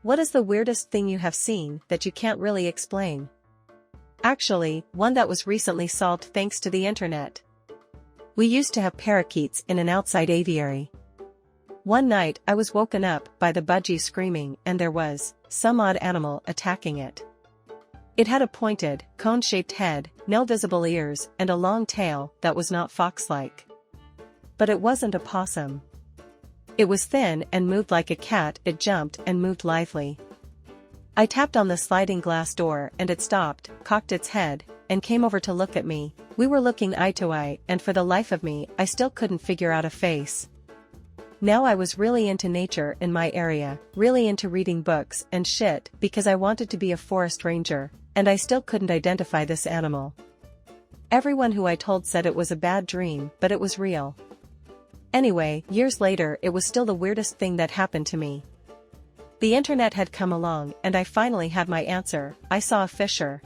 What is the weirdest thing you have seen that you can't really explain? Actually, one that was recently solved thanks to the internet. We used to have parakeets in an outside aviary. One night I was woken up by the budgie screaming and there was some odd animal attacking it. It had a pointed, cone-shaped head, no visible ears and a long tail that was not fox-like. But it wasn't a possum. It was thin and moved like a cat. It jumped and moved lively. I tapped on the sliding glass door and it stopped, cocked its head, and came over to look at me. We were looking eye to eye and for the life of me I still couldn't figure out a face. Now I was really into nature in my area, really into reading books and shit because I wanted to be a forest ranger, and I still couldn't identify this animal. Everyone who I told said it was a bad dream, but it was real. Anyway, years later it was still the weirdest thing that happened to me. The internet had come along and I finally had my answer. I saw a fisher.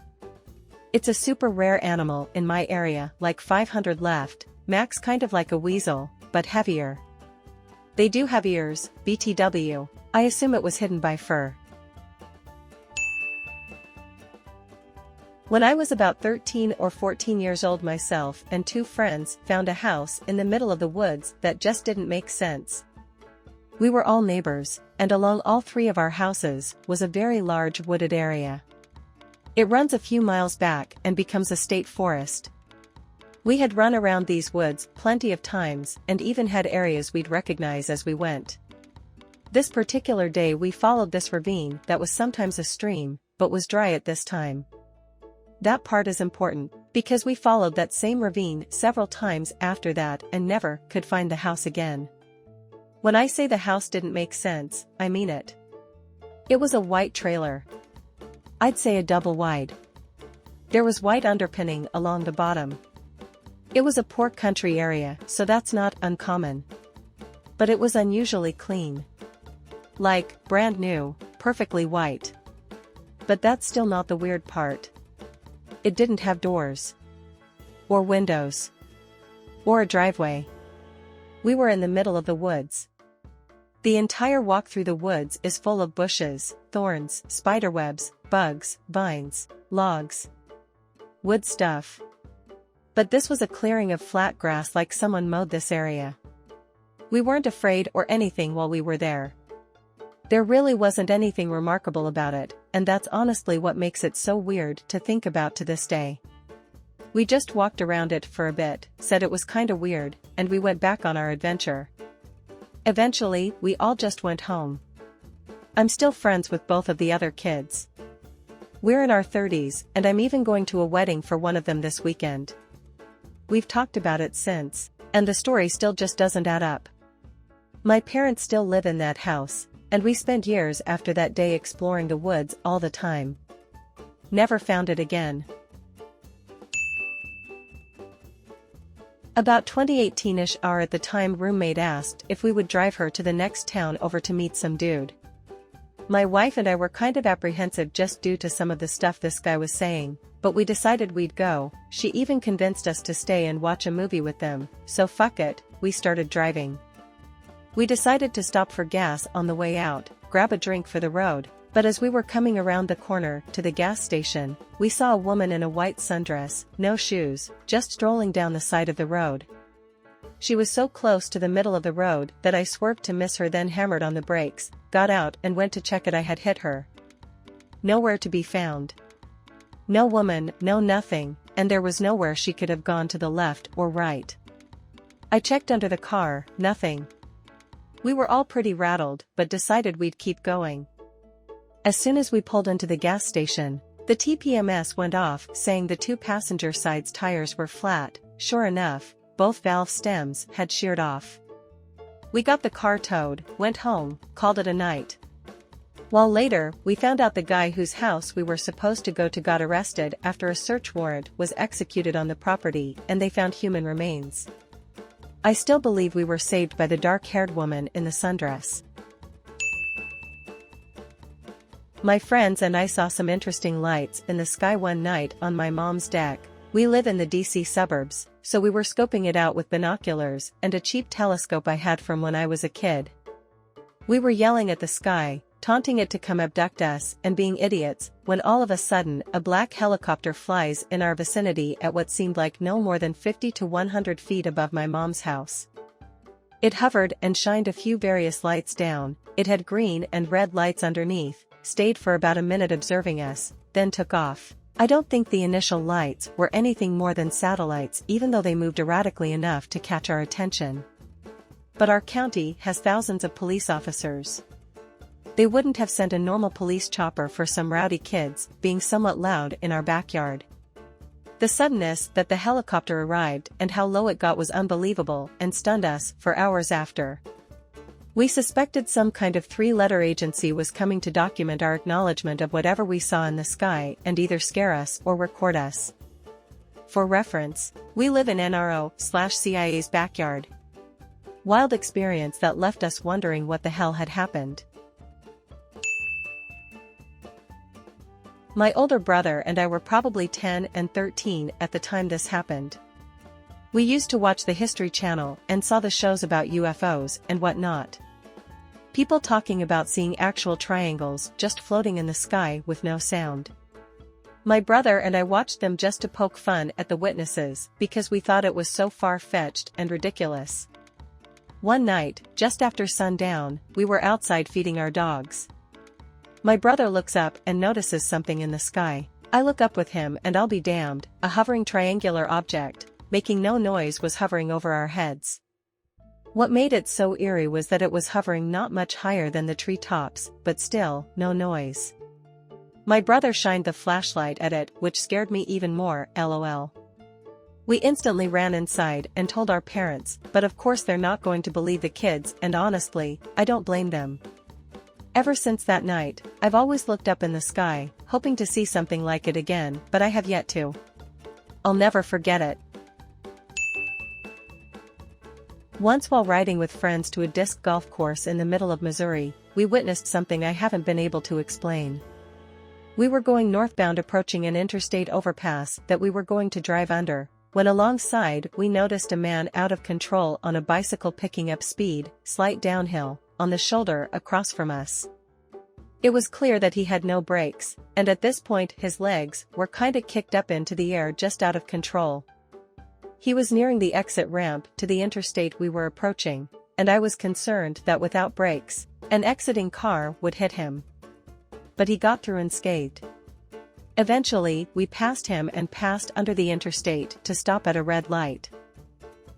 It's a super rare animal in my area, like 500 left, max, kind of like a weasel, but heavier. They do have ears, BTW. I assume it was hidden by fur. When I was about 13 or 14 years old, myself and two friends found a house in the middle of the woods that just didn't make sense. We were all neighbors, and along all three of our houses was a very large wooded area. It runs a few miles back and becomes a state forest. We had run around these woods plenty of times and even had areas we'd recognize as we went. This particular day we followed this ravine that was sometimes a stream, but was dry at this time. That part is important, because we followed that same ravine several times after that and never could find the house again. When I say the house didn't make sense, I mean it. It was a white trailer. I'd say a double wide. There was white underpinning along the bottom. It was a poor country area, so that's not uncommon. But it was unusually clean. Like, brand new, perfectly white. But that's still not the weird part. It didn't have doors. Or windows. Or a driveway. We were in the middle of the woods. The entire walk through the woods is full of bushes, thorns, spiderwebs, bugs, vines, logs. Wood stuff. But this was a clearing of flat grass, like someone mowed this area. We weren't afraid or anything while we were there. There really wasn't anything remarkable about it, and that's honestly what makes it so weird to think about to this day. We just walked around it for a bit, said it was kinda weird, and we went back on our adventure. Eventually, we all just went home. I'm still friends with both of the other kids. We're in our 30s, and I'm even going to a wedding for one of them this weekend. We've talked about it since, and the story still just doesn't add up. My parents still live in that house, and we spent years after that day exploring the woods all the time. Never found it again. About 2018-ish, our at the time roommate asked if we would drive her to the next town over to meet some dude. My wife and I were kind of apprehensive just due to some of the stuff this guy was saying, but we decided we'd go. She even convinced us to stay and watch a movie with them, so fuck it, we started driving. We decided to stop for gas on the way out, grab a drink for the road, but as we were coming around the corner to the gas station, we saw a woman in a white sundress, no shoes, just strolling down the side of the road. She was so close to the middle of the road that I swerved to miss her, then hammered on the brakes, got out and went to check it. I had hit her. Nowhere to be found. No woman, no nothing, and there was nowhere she could have gone to the left or right. I checked under the car, nothing. We were all pretty rattled, but decided we'd keep going. As soon as we pulled into the gas station, the TPMS went off, saying the two passenger side's tires were flat. Sure enough, both valve stems had sheared off. We got the car towed, went home, called it a night. While later, we found out the guy whose house we were supposed to go to got arrested after a search warrant was executed on the property and they found human remains. I still believe we were saved by the dark-haired woman in the sundress. My friends and I saw some interesting lights in the sky one night on my mom's deck. We live in the DC suburbs, so we were scoping it out with binoculars and a cheap telescope I had from when I was a kid. We were yelling at the sky, taunting it to come abduct us and being idiots, when all of a sudden a black helicopter flies in our vicinity at what seemed like no more than 50 to 100 feet above my mom's house. It hovered and shined a few various lights down. It had green and red lights underneath, stayed for about a minute observing us, then took off. I don't think the initial lights were anything more than satellites, even though they moved erratically enough to catch our attention. But our county has thousands of police officers. They wouldn't have sent a normal police chopper for some rowdy kids being somewhat loud in our backyard. The suddenness that the helicopter arrived and how low it got was unbelievable and stunned us for hours after. We suspected some kind of three-letter agency was coming to document our acknowledgement of whatever we saw in the sky and either scare us or record us. For reference, we live in NRO/CIA's backyard. Wild experience that left us wondering what the hell had happened. My older brother and I were probably 10 and 13 at the time this happened. We used to watch the History Channel and saw the shows about UFOs and whatnot. People talking about seeing actual triangles just floating in the sky with no sound. My brother and I watched them just to poke fun at the witnesses because we thought it was so far-fetched and ridiculous. One night, just after sundown, we were outside feeding our dogs. My brother looks up and notices something in the sky. I look up with him and I'll be damned, a hovering triangular object, making no noise, was hovering over our heads. What made it so eerie was that it was hovering not much higher than the tree tops, but still, no noise. My brother shined the flashlight at it, which scared me even more, lol. We instantly ran inside and told our parents, but of course they're not going to believe the kids, and honestly, I don't blame them. Ever since that night, I've always looked up in the sky, hoping to see something like it again, but I have yet to. I'll never forget it. Once while riding with friends to a disc golf course in the middle of Missouri, we witnessed something I haven't been able to explain. We were going northbound approaching an interstate overpass that we were going to drive under, when alongside we noticed a man out of control on a bicycle picking up speed, slight downhill, on the shoulder across from us. It was clear that he had no brakes, and at this point his legs were kinda kicked up into the air just out of control. He was nearing the exit ramp to the interstate we were approaching, and I was concerned that without brakes, an exiting car would hit him. But he got through unscathed. Eventually, we passed him and passed under the interstate to stop at a red light.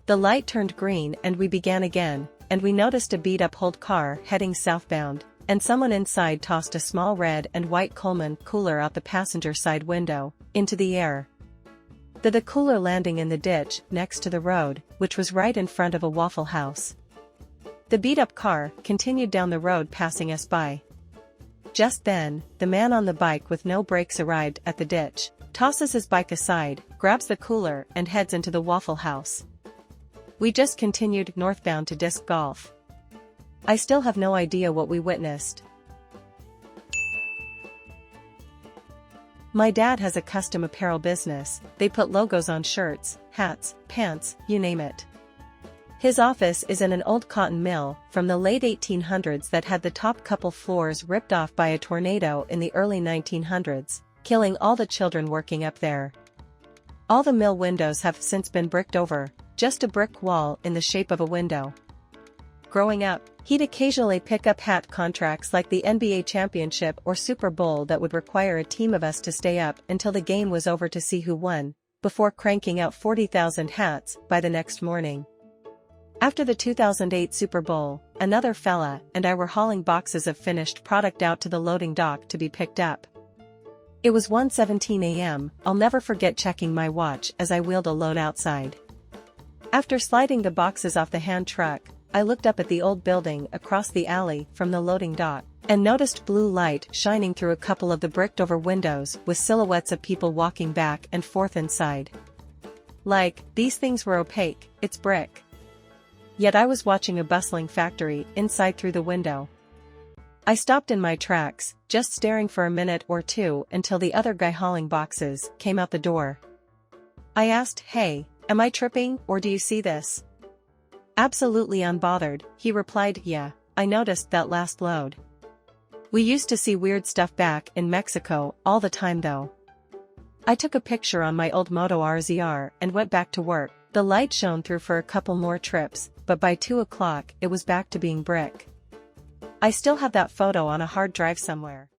The light turned green and we began again, and we noticed a beat-up old car heading southbound, and someone inside tossed a small red and white Coleman cooler out the passenger side window, into the air. The cooler landing in the ditch next to the road, which was right in front of a Waffle House. The beat-up car continued down the road passing us by. Just then, the man on the bike with no brakes arrived at the ditch, tosses his bike aside, grabs the cooler and heads into the Waffle House. We just continued northbound to disc golf. I still have no idea what we witnessed. My dad has a custom apparel business. They put logos on shirts, hats, pants, you name it. His office is in an old cotton mill from the late 1800s that had the top couple floors ripped off by a tornado in the early 1900s, killing all the children working up there. All the mill windows have since been bricked over, just a brick wall in the shape of a window. Growing up, he'd occasionally pick up hat contracts like the NBA championship or Super Bowl that would require a team of us to stay up until the game was over to see who won, before cranking out 40,000 hats by the next morning. After the 2008 Super Bowl, another fella and I were hauling boxes of finished product out to the loading dock to be picked up. It was 1:17 a.m., I'll never forget checking my watch as I wheeled a load outside. After sliding the boxes off the hand truck, I looked up at the old building across the alley from the loading dock, and noticed blue light shining through a couple of the bricked-over windows with silhouettes of people walking back and forth inside. Like, these things were opaque, it's brick. Yet I was watching a bustling factory inside through the window. I stopped in my tracks, just staring for a minute or two until the other guy hauling boxes came out the door. I asked, "Hey, am I tripping, or do you see this?" Absolutely unbothered, he replied, "Yeah, I noticed that last load." We used to see weird stuff back in Mexico all the time though. I took a picture on my old Moto RZR and went back to work. The light shone through for a couple more trips, but by 2 o'clock it was back to being brick. I still have that photo on a hard drive somewhere.